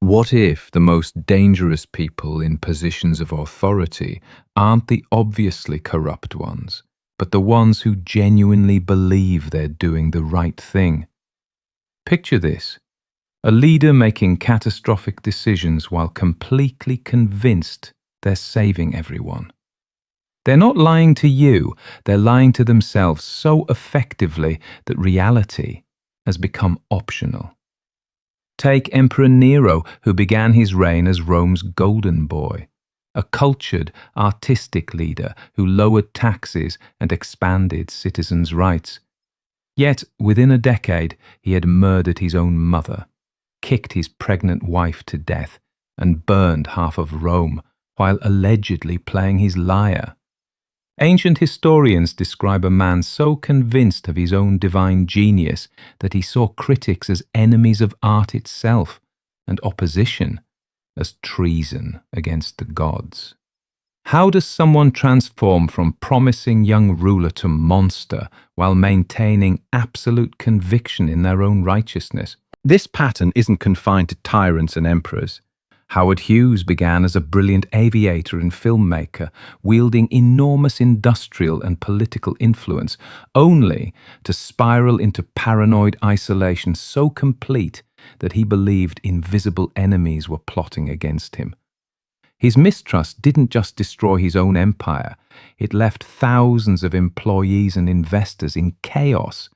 What if the most dangerous people in positions of authority aren't the obviously corrupt ones, but the ones who genuinely believe they're doing the right thing? Picture this: a leader making catastrophic decisions while completely convinced they're saving everyone. They're not lying to you, they're lying to themselves so effectively that reality has become optional. Take Emperor Nero, who began his reign as Rome's golden boy, a cultured, artistic leader who lowered taxes and expanded citizens' rights. Yet, within a decade, he had murdered his own mother, kicked his pregnant wife to death, and burned half of Rome while allegedly playing his lyre. Ancient historians describe a man so convinced of his own divine genius that he saw critics as enemies of art itself and opposition as treason against the gods. How does someone transform from promising young ruler to monster while maintaining absolute conviction in their own righteousness? This pattern isn't confined to tyrants and emperors. Howard Hughes began as a brilliant aviator and filmmaker, wielding enormous industrial and political influence, only to spiral into paranoid isolation so complete that he believed invisible enemies were plotting against him. His mistrust didn't just destroy his own empire, it left thousands of employees and investors in chaos,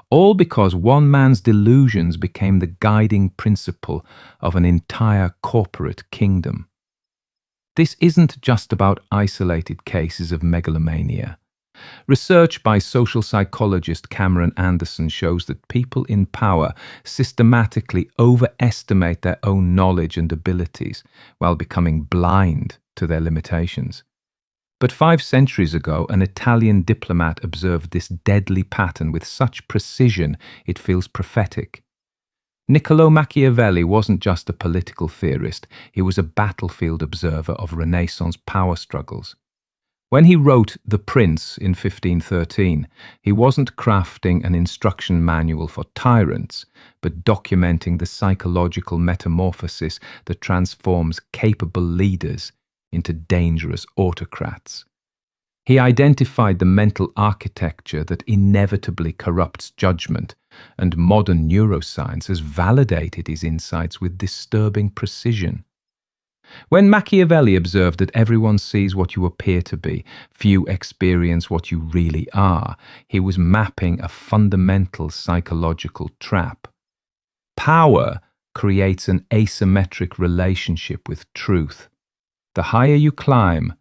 all because one man's delusions became the guiding principle of an entire corporate kingdom. This isn't just about isolated cases of megalomania. Research by social psychologist Cameron Anderson shows that people in power systematically overestimate their own knowledge and abilities while becoming blind to their limitations. But 5 centuries ago, an Italian diplomat observed this deadly pattern with such precision it feels prophetic. Niccolò Machiavelli wasn't just a political theorist, he was a battlefield observer of Renaissance power struggles. When he wrote The Prince in 1513, he wasn't crafting an instruction manual for tyrants, but documenting the psychological metamorphosis that transforms capable leaders into dangerous autocrats. He identified the mental architecture that inevitably corrupts judgment, and modern neuroscience has validated his insights with disturbing precision. When Machiavelli observed that everyone sees what you appear to be, few experience what you really are, he was mapping a fundamental psychological trap. Power creates an asymmetric relationship with truth. The higher you climb,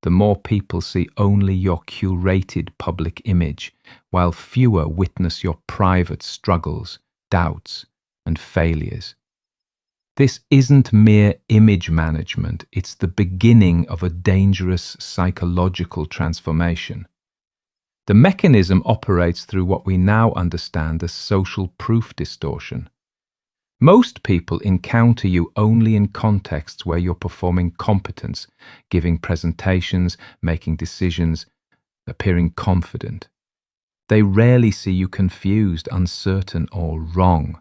the more people see only your curated public image, while fewer witness your private struggles, doubts, and failures. This isn't mere image management, it's the beginning of a dangerous psychological transformation. The mechanism operates through what we now understand as social proof distortion. Most people encounter you only in contexts where you're performing competence, giving presentations, making decisions, appearing confident. They rarely see you confused, uncertain, or wrong.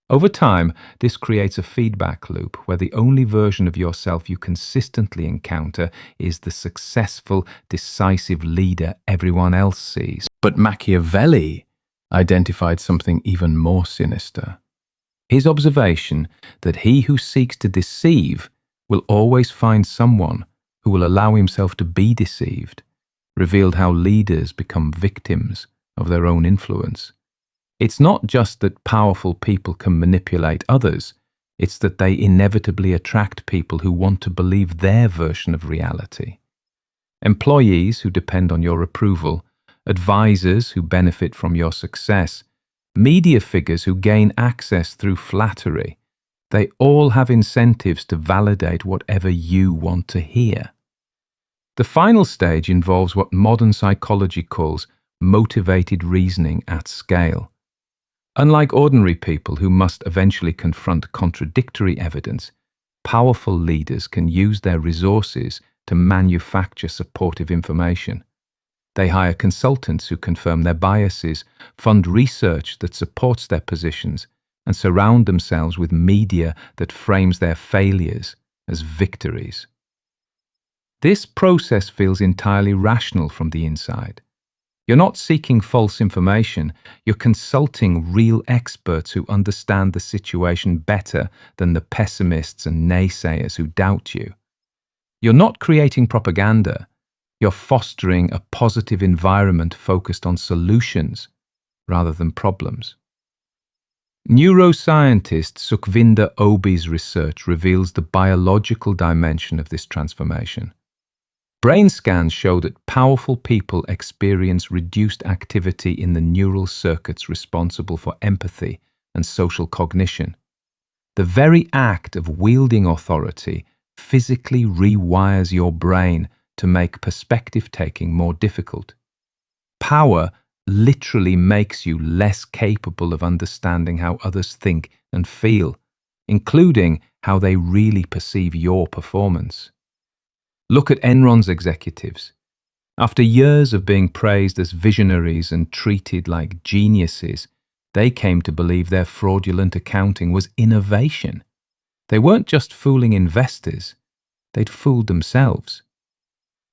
Over time, this creates a feedback loop where the only version of yourself you consistently encounter is the successful, decisive leader everyone else sees. But Machiavelli identified something even more sinister. His observation that he who seeks to deceive will always find someone who will allow himself to be deceived revealed how leaders become victims of their own influence. It's not just that powerful people can manipulate others, it's that they inevitably attract people who want to believe their version of reality. Employees who depend on your approval, advisors who benefit from your success, media figures who gain access through flattery, they all have incentives to validate whatever you want to hear. The final stage involves what modern psychology calls motivated reasoning at scale. Unlike ordinary people who must eventually confront contradictory evidence, powerful leaders can use their resources to manufacture supportive information. They hire consultants who confirm their biases, fund research that supports their positions, and surround themselves with media that frames their failures as victories. This process feels entirely rational from the inside. You're not seeking false information, you're consulting real experts who understand the situation better than the pessimists and naysayers who doubt you. You're not creating propaganda, you're fostering a positive environment focused on solutions rather than problems. Neuroscientist Sukhvinder Obi's research reveals the biological dimension of this transformation. Brain scans show that powerful people experience reduced activity in the neural circuits responsible for empathy and social cognition. The very act of wielding authority physically rewires your brain to make perspective-taking more difficult. Power literally makes you less capable of understanding how others think and feel, including how they really perceive your performance. Look at Enron's executives. After years of being praised as visionaries and treated like geniuses, they came to believe their fraudulent accounting was innovation. They weren't just fooling investors, they'd fooled themselves.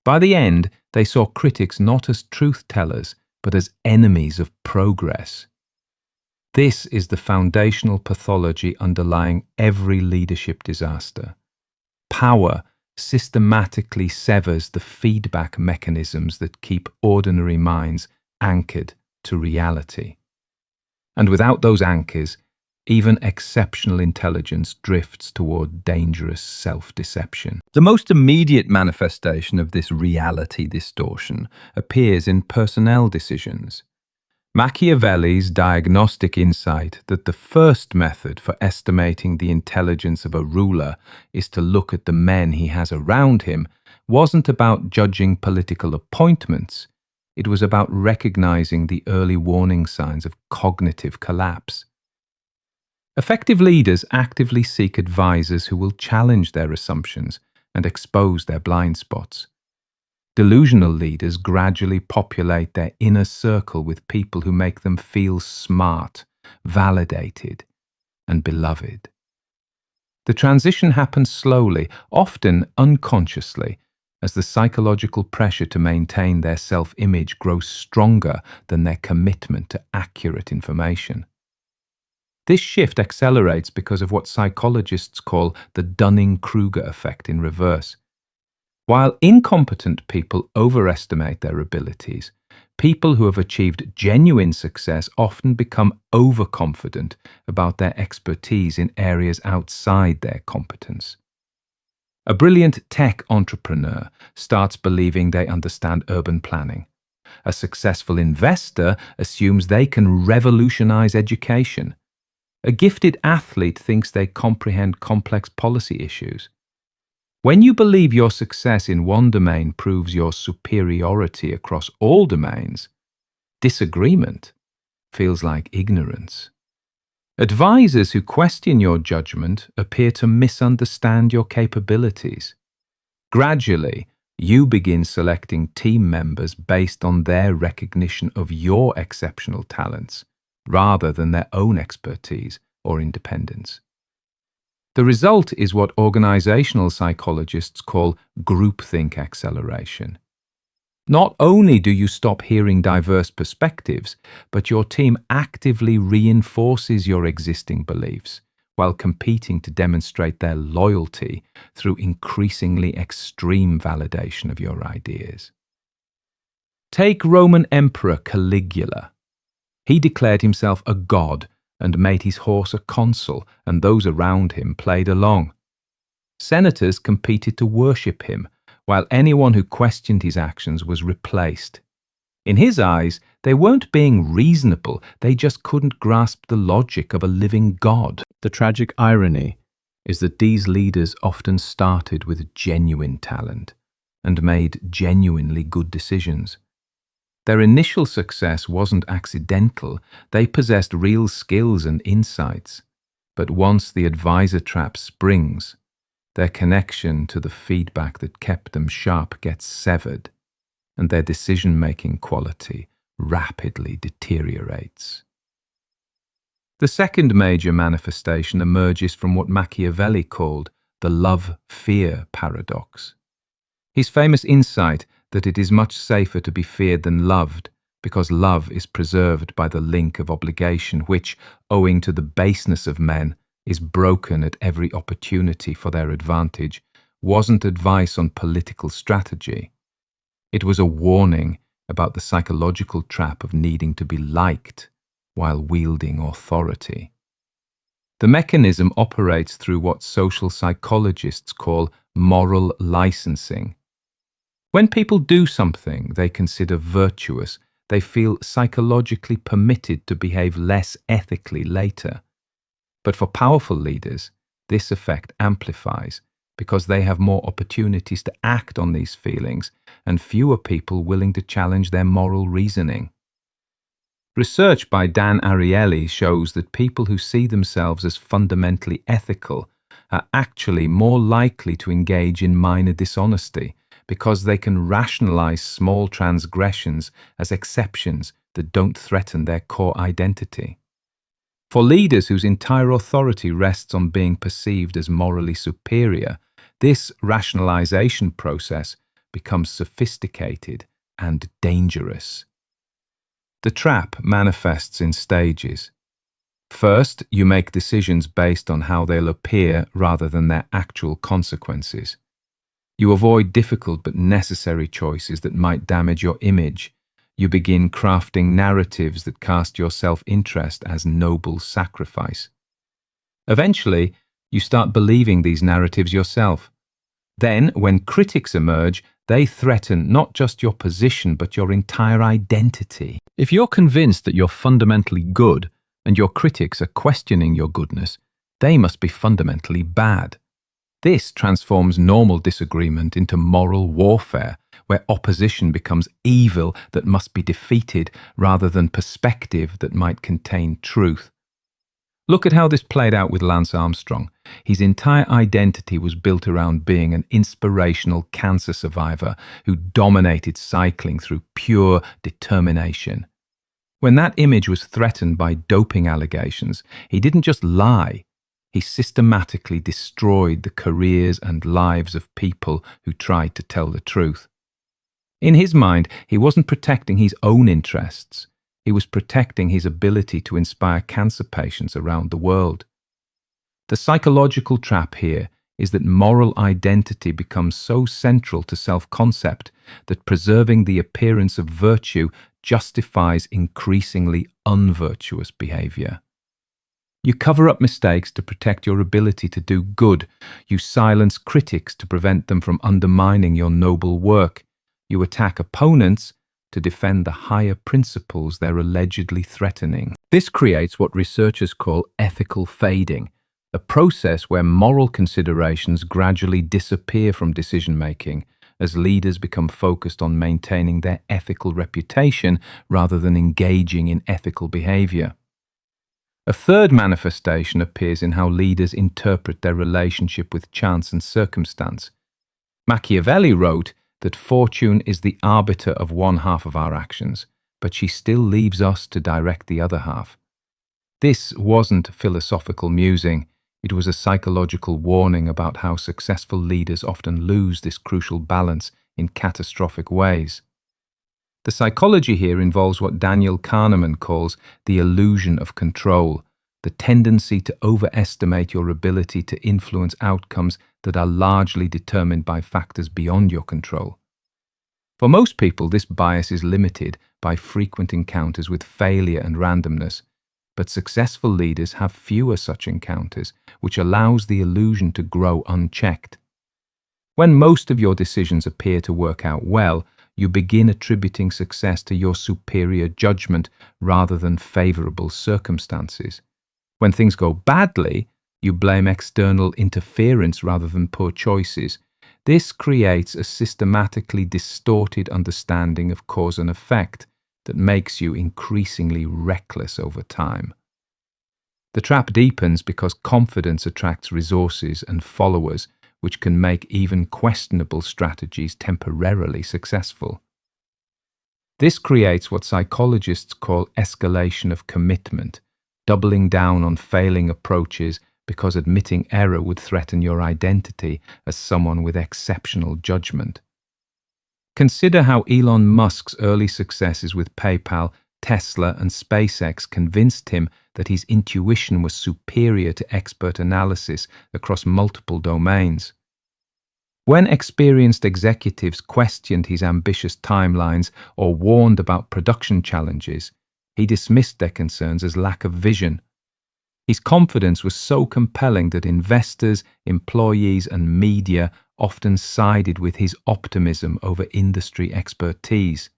By the end, they saw critics not as truth-tellers, but as enemies of progress. This is the foundational pathology underlying every leadership disaster. Power systematically severs the feedback mechanisms that keep ordinary minds anchored to reality. And without those anchors, even exceptional intelligence drifts toward dangerous self-deception. The most immediate manifestation of this reality distortion appears in personnel decisions. Machiavelli's diagnostic insight that the first method for estimating the intelligence of a ruler is to look at the men he has around him wasn't about judging political appointments. It was about recognizing the early warning signs of cognitive collapse. Effective leaders actively seek advisors who will challenge their assumptions and expose their blind spots. Delusional leaders gradually populate their inner circle with people who make them feel smart, validated, and beloved. The transition happens slowly, often unconsciously, as the psychological pressure to maintain their self-image grows stronger than their commitment to accurate information. This shift accelerates because of what psychologists call the Dunning-Kruger effect in reverse. While incompetent people overestimate their abilities, people who have achieved genuine success often become overconfident about their expertise in areas outside their competence. A brilliant tech entrepreneur starts believing they understand urban planning. A successful investor assumes they can revolutionize education. A gifted athlete thinks they comprehend complex policy issues. When you believe your success in one domain proves your superiority across all domains, disagreement feels like ignorance. Advisors who question your judgment appear to misunderstand your capabilities. Gradually, you begin selecting team members based on their recognition of your exceptional talents, rather than their own expertise or independence. The result is what organizational psychologists call groupthink acceleration. Not only do you stop hearing diverse perspectives, but your team actively reinforces your existing beliefs while competing to demonstrate their loyalty through increasingly extreme validation of your ideas. Take Roman Emperor Caligula. He declared himself a god and made his horse a consul, and those around him played along. Senators competed to worship him, while anyone who questioned his actions was replaced. In his eyes, they weren't being reasonable, they just couldn't grasp the logic of a living god. The tragic irony is that these leaders often started with genuine talent and made genuinely good decisions. Their initial success wasn't accidental, they possessed real skills and insights. But once the advisor trap springs, their connection to the feedback that kept them sharp gets severed, and their decision-making quality rapidly deteriorates. The second major manifestation emerges from what Machiavelli called the love-fear paradox. His famous insight that it is much safer to be feared than loved, because love is preserved by the link of obligation, which, owing to the baseness of men, is broken at every opportunity for their advantage, wasn't advice on political strategy. It was a warning about the psychological trap of needing to be liked while wielding authority. The mechanism operates through what social psychologists call moral licensing. When people do something they consider virtuous, they feel psychologically permitted to behave less ethically later. But for powerful leaders, this effect amplifies because they have more opportunities to act on these feelings and fewer people willing to challenge their moral reasoning. Research by Dan Ariely shows that people who see themselves as fundamentally ethical are actually more likely to engage in minor dishonesty because they can rationalize small transgressions as exceptions that don't threaten their core identity. For leaders whose entire authority rests on being perceived as morally superior, this rationalization process becomes sophisticated and dangerous. The trap manifests in stages. First, you make decisions based on how they'll appear rather than their actual consequences. You avoid difficult but necessary choices that might damage your image. You begin crafting narratives that cast your self-interest as noble sacrifice. Eventually, you start believing these narratives yourself. Then, when critics emerge, they threaten not just your position but your entire identity. If you're convinced that you're fundamentally good and your critics are questioning your goodness, they must be fundamentally bad. This transforms normal disagreement into moral warfare, where opposition becomes evil that must be defeated rather than perspective that might contain truth. Look at how this played out with Lance Armstrong. His entire identity was built around being an inspirational cancer survivor who dominated cycling through pure determination. When that image was threatened by doping allegations, he didn't just lie. He systematically destroyed the careers and lives of people who tried to tell the truth. In his mind, he wasn't protecting his own interests. He was protecting his ability to inspire cancer patients around the world. The psychological trap here is that moral identity becomes so central to self-concept that preserving the appearance of virtue justifies increasingly unvirtuous behavior. You cover up mistakes to protect your ability to do good. You silence critics to prevent them from undermining your noble work. You attack opponents to defend the higher principles they're allegedly threatening. This creates what researchers call ethical fading, a process where moral considerations gradually disappear from decision-making as leaders become focused on maintaining their ethical reputation rather than engaging in ethical behavior. A third manifestation appears in how leaders interpret their relationship with chance and circumstance. Machiavelli wrote that fortune is the arbiter of one half of our actions, but she still leaves us to direct the other half. This wasn't philosophical musing, it was a psychological warning about how successful leaders often lose this crucial balance in catastrophic ways. The psychology here involves what Daniel Kahneman calls the illusion of control, the tendency to overestimate your ability to influence outcomes that are largely determined by factors beyond your control. For most people, this bias is limited by frequent encounters with failure and randomness, but successful leaders have fewer such encounters, which allows the illusion to grow unchecked. When most of your decisions appear to work out well, you begin attributing success to your superior judgment rather than favorable circumstances. When things go badly, you blame external interference rather than poor choices. This creates a systematically distorted understanding of cause and effect that makes you increasingly reckless over time. The trap deepens because confidence attracts resources and followers, which can make even questionable strategies temporarily successful. This creates what psychologists call escalation of commitment, doubling down on failing approaches because admitting error would threaten your identity as someone with exceptional judgment. Consider how Elon Musk's early successes with PayPal, Tesla, and SpaceX convinced him that his intuition was superior to expert analysis across multiple domains. When experienced executives questioned his ambitious timelines or warned about production challenges, he dismissed their concerns as lack of vision. His confidence was so compelling that investors, employees, and media often sided with his optimism over industry expertise,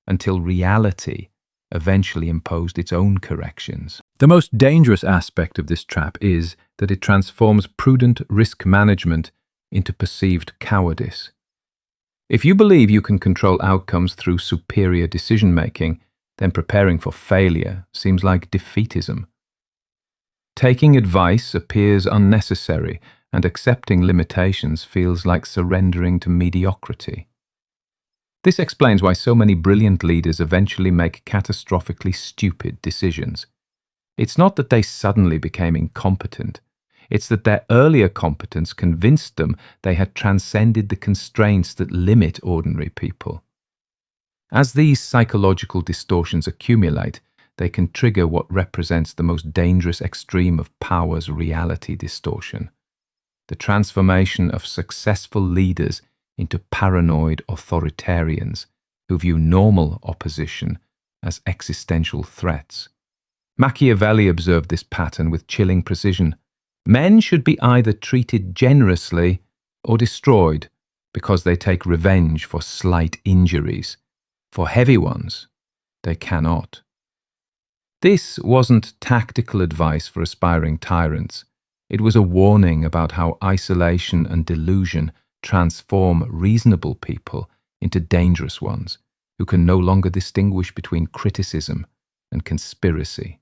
until reality eventually imposed its own corrections. The most dangerous aspect of this trap is that it transforms prudent risk management into perceived cowardice. If you believe you can control outcomes through superior decision-making, then preparing for failure seems like defeatism. Taking advice appears unnecessary, and accepting limitations feels like surrendering to mediocrity. This explains why so many brilliant leaders eventually make catastrophically stupid decisions. It's not that they suddenly became incompetent. It's that their earlier competence convinced them they had transcended the constraints that limit ordinary people. As these psychological distortions accumulate, they can trigger what represents the most dangerous extreme of power's reality distortion: the transformation of successful leaders into paranoid authoritarians who view normal opposition as existential threats. Machiavelli observed this pattern with chilling precision. Men should be either treated generously or destroyed because they take revenge for slight injuries. For heavy ones, they cannot. This wasn't tactical advice for aspiring tyrants. It was a warning about how isolation and delusion transform reasonable people into dangerous ones who can no longer distinguish between criticism and conspiracy.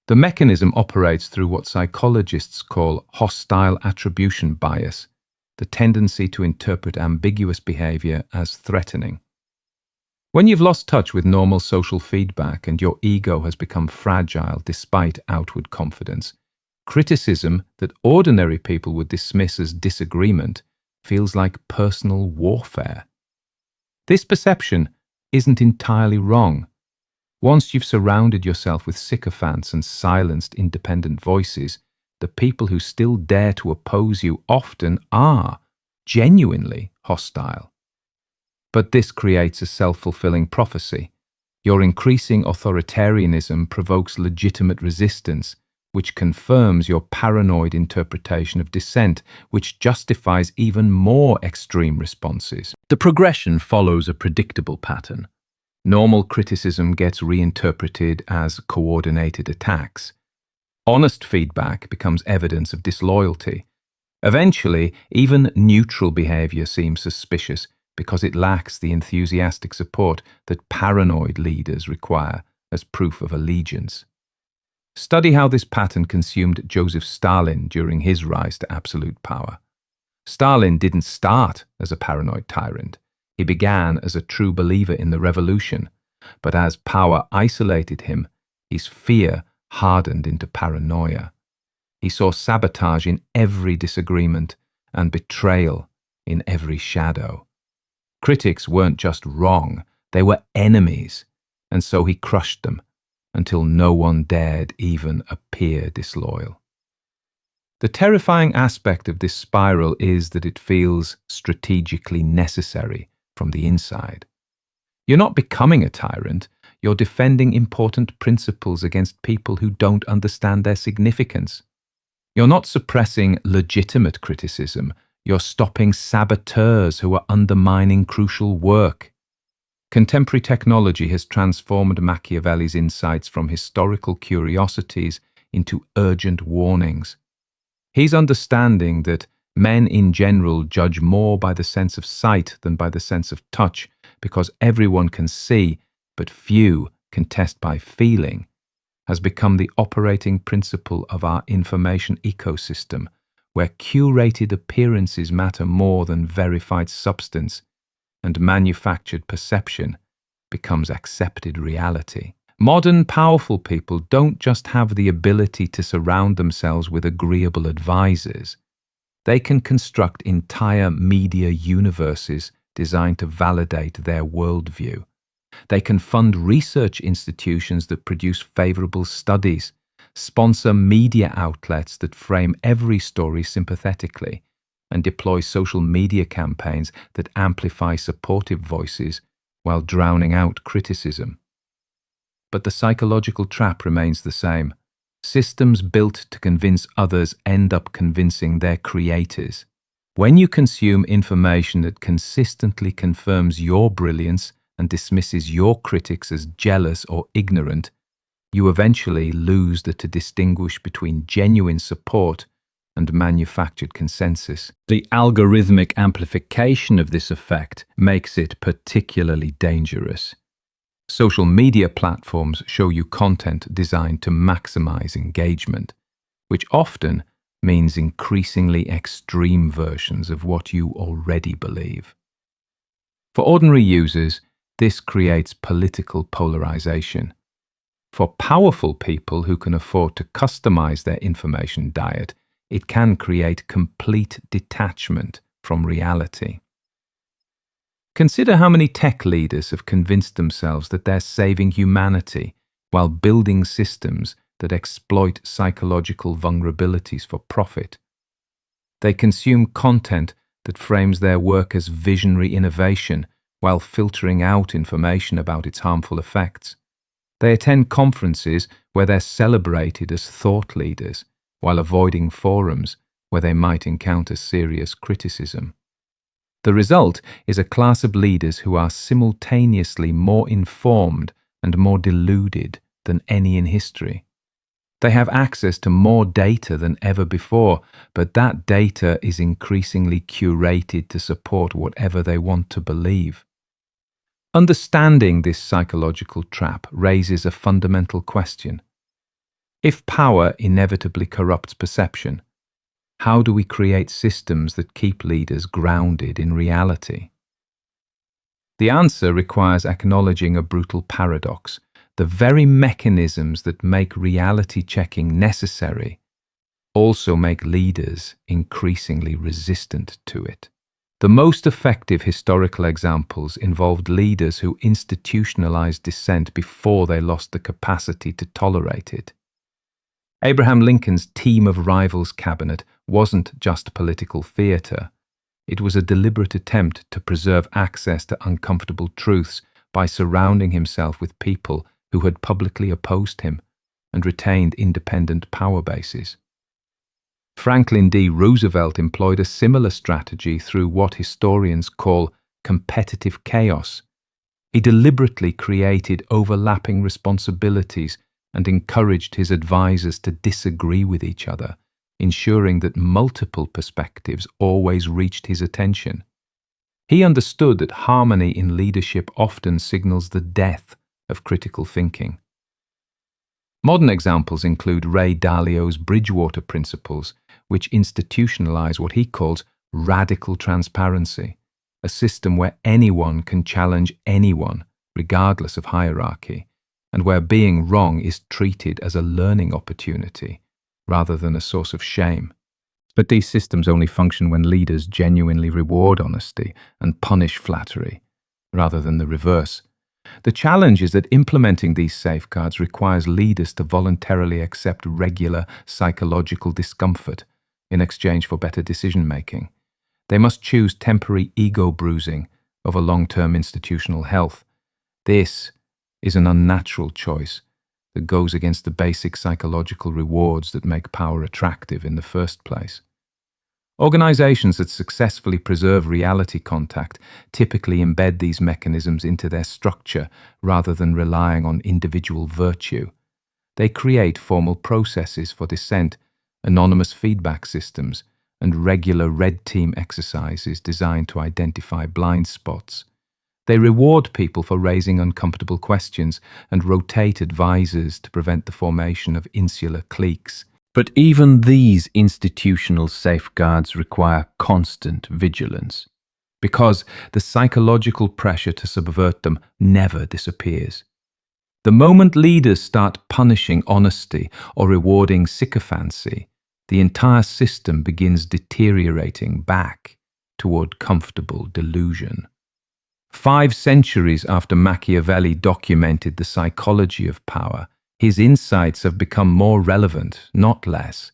The mechanism operates through what psychologists call hostile attribution bias, the tendency to interpret ambiguous behavior as threatening. When you've lost touch with normal social feedback and your ego has become fragile despite outward confidence, criticism that ordinary people would dismiss as disagreement feels like personal warfare. This perception isn't entirely wrong. Once you've surrounded yourself with sycophants and silenced independent voices, the people who still dare to oppose you often are genuinely hostile. But this creates a self-fulfilling prophecy. Your increasing authoritarianism provokes legitimate resistance, which confirms your paranoid interpretation of dissent, which justifies even more extreme responses. The progression follows a predictable pattern. Normal criticism gets reinterpreted as coordinated attacks. Honest feedback becomes evidence of disloyalty. Eventually, even neutral behavior seems suspicious because it lacks the enthusiastic support that paranoid leaders require as proof of allegiance. Study how this pattern consumed Joseph Stalin during his rise to absolute power. Stalin didn't start as a paranoid tyrant. He began as a true believer in the revolution, but as power isolated him, his fear hardened into paranoia. He saw sabotage in every disagreement and betrayal in every shadow. Critics weren't just wrong, they were enemies, and so he crushed them until no one dared even appear disloyal. The terrifying aspect of this spiral is that it feels strategically necessary from the inside. You're not becoming a tyrant, you're defending important principles against people who don't understand their significance. You're not suppressing legitimate criticism, you're stopping saboteurs who are undermining crucial work. Contemporary technology has transformed Machiavelli's insights from historical curiosities into urgent warnings. He's understanding that men in general judge more by the sense of sight than by the sense of touch, because everyone can see, but few can test by feeling, has become the operating principle of our information ecosystem, where curated appearances matter more than verified substance, and manufactured perception becomes accepted reality. Modern powerful people don't just have the ability to surround themselves with agreeable advisors. They can construct entire media universes designed to validate their worldview. They can fund research institutions that produce favorable studies, sponsor media outlets that frame every story sympathetically, and deploy social media campaigns that amplify supportive voices while drowning out criticism. But the psychological trap remains the same. Systems built to convince others end up convincing their creators. When you consume information that consistently confirms your brilliance and dismisses your critics as jealous or ignorant, you eventually lose to distinguish between genuine support and manufactured consensus. The algorithmic amplification of this effect makes it particularly dangerous. Social media platforms show you content designed to maximize engagement, which often means increasingly extreme versions of what you already believe. For ordinary users, this creates political polarization. For powerful people who can afford to customize their information diet, it can create complete detachment from reality. Consider how many tech leaders have convinced themselves that they're saving humanity while building systems that exploit psychological vulnerabilities for profit. They consume content that frames their work as visionary innovation while filtering out information about its harmful effects. They attend conferences where they're celebrated as thought leaders while avoiding forums where they might encounter serious criticism. The result is a class of leaders who are simultaneously more informed and more deluded than any in history. They have access to more data than ever before, but that data is increasingly curated to support whatever they want to believe. Understanding this psychological trap raises a fundamental question. If power inevitably corrupts perception, how do we create systems that keep leaders grounded in reality? The answer requires acknowledging a brutal paradox. The very mechanisms that make reality checking necessary also make leaders increasingly resistant to it. The most effective historical examples involved leaders who institutionalized dissent before they lost the capacity to tolerate it. Abraham Lincoln's team of rivals cabinet wasn't just political theatre. It was a deliberate attempt to preserve access to uncomfortable truths by surrounding himself with people who had publicly opposed him and retained independent power bases. Franklin D. Roosevelt employed a similar strategy through what historians call competitive chaos. He deliberately created overlapping responsibilities and encouraged his advisors to disagree with each other, ensuring that multiple perspectives always reached his attention. He understood that harmony in leadership often signals the death of critical thinking. Modern examples include Ray Dalio's Bridgewater Principles, which institutionalize what he calls radical transparency, a system where anyone can challenge anyone, regardless of hierarchy, and where being wrong is treated as a learning opportunity rather than a source of shame. But these systems only function when leaders genuinely reward honesty and punish flattery, rather than the reverse. The challenge is that implementing these safeguards requires leaders to voluntarily accept regular psychological discomfort in exchange for better decision-making. They must choose temporary ego bruising over long-term institutional health. This is an unnatural choice that goes against the basic psychological rewards that make power attractive in the first place. Organizations that successfully preserve reality contact typically embed these mechanisms into their structure rather than relying on individual virtue. They create formal processes for dissent, anonymous feedback systems, and regular red team exercises designed to identify blind spots. They reward people for raising uncomfortable questions and rotate advisors to prevent the formation of insular cliques. But even these institutional safeguards require constant vigilance, because the psychological pressure to subvert them never disappears. The moment leaders start punishing honesty or rewarding sycophancy, the entire system begins deteriorating back toward comfortable delusion. 5 centuries after Machiavelli documented the psychology of power, his insights have become more relevant, not less.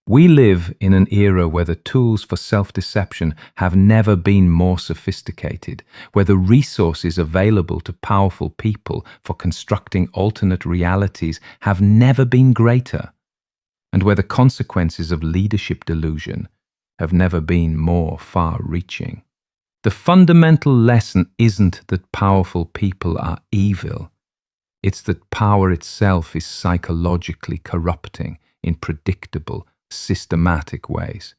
We live in an era where the tools for self-deception have never been more sophisticated, where the resources available to powerful people for constructing alternate realities have never been greater, and where the consequences of leadership delusion have never been more far-reaching. The fundamental lesson isn't that powerful people are evil. It's that power itself is psychologically corrupting in predictable, systematic ways.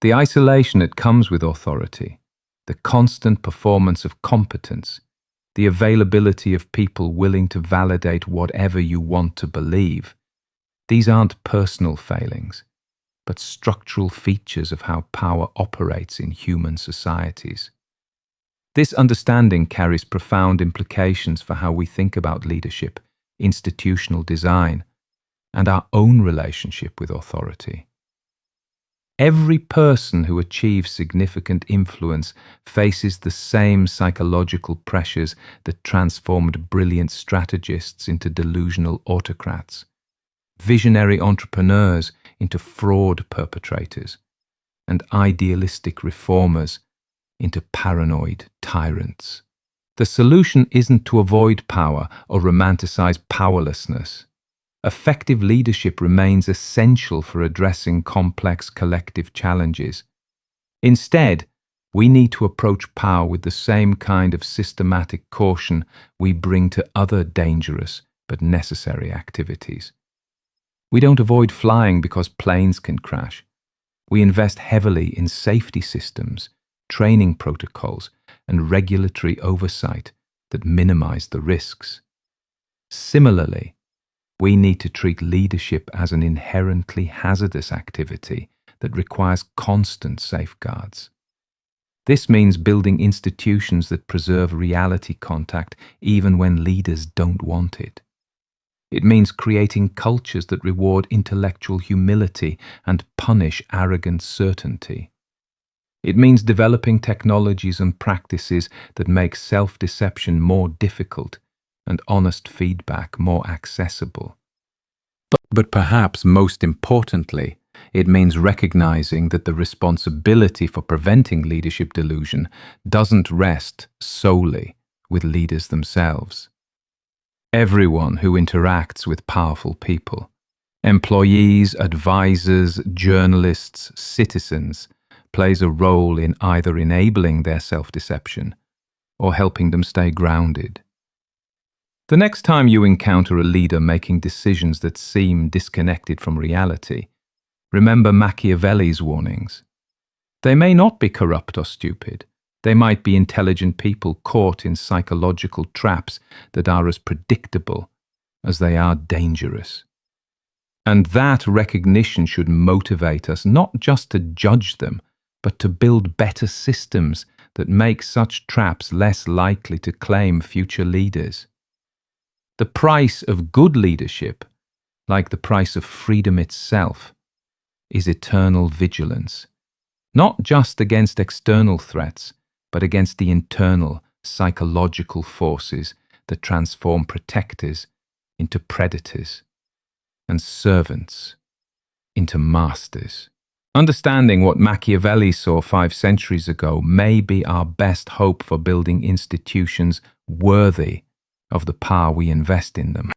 The isolation that comes with authority, the constant performance of competence, the availability of people willing to validate whatever you want to believe, these aren't personal failings, but structural features of how power operates in human societies. This understanding carries profound implications for how we think about leadership, institutional design, and our own relationship with authority. Every person who achieves significant influence faces the same psychological pressures that transformed brilliant strategists into delusional autocrats, visionary entrepreneurs into fraud perpetrators, and idealistic reformers into paranoid tyrants. The solution isn't to avoid power or romanticize powerlessness. Effective leadership remains essential for addressing complex collective challenges. Instead, we need to approach power with the same kind of systematic caution we bring to other dangerous but necessary activities. We don't avoid flying because planes can crash. We invest heavily in safety systems, training protocols, and regulatory oversight that minimize the risks. Similarly, we need to treat leadership as an inherently hazardous activity that requires constant safeguards. This means building institutions that preserve reality contact even when leaders don't want it. It means creating cultures that reward intellectual humility and punish arrogant certainty. It means developing technologies and practices that make self-deception more difficult and honest feedback more accessible. But perhaps most importantly, it means recognizing that the responsibility for preventing leadership delusion doesn't rest solely with leaders themselves. Everyone who interacts with powerful people, employees, advisors, journalists, citizens, plays a role in either enabling their self-deception or helping them stay grounded. The next time you encounter a leader making decisions that seem disconnected from reality, remember Machiavelli's warnings. They may not be corrupt or stupid. They might be intelligent people caught in psychological traps that are as predictable as they are dangerous. And that recognition should motivate us not just to judge them, but to build better systems that make such traps less likely to claim future leaders. The price of good leadership, like the price of freedom itself, is eternal vigilance, not just against external threats, but against the internal psychological forces that transform protectors into predators and servants into masters. Understanding what Machiavelli saw 5 centuries ago may be our best hope for building institutions worthy of the power we invest in them.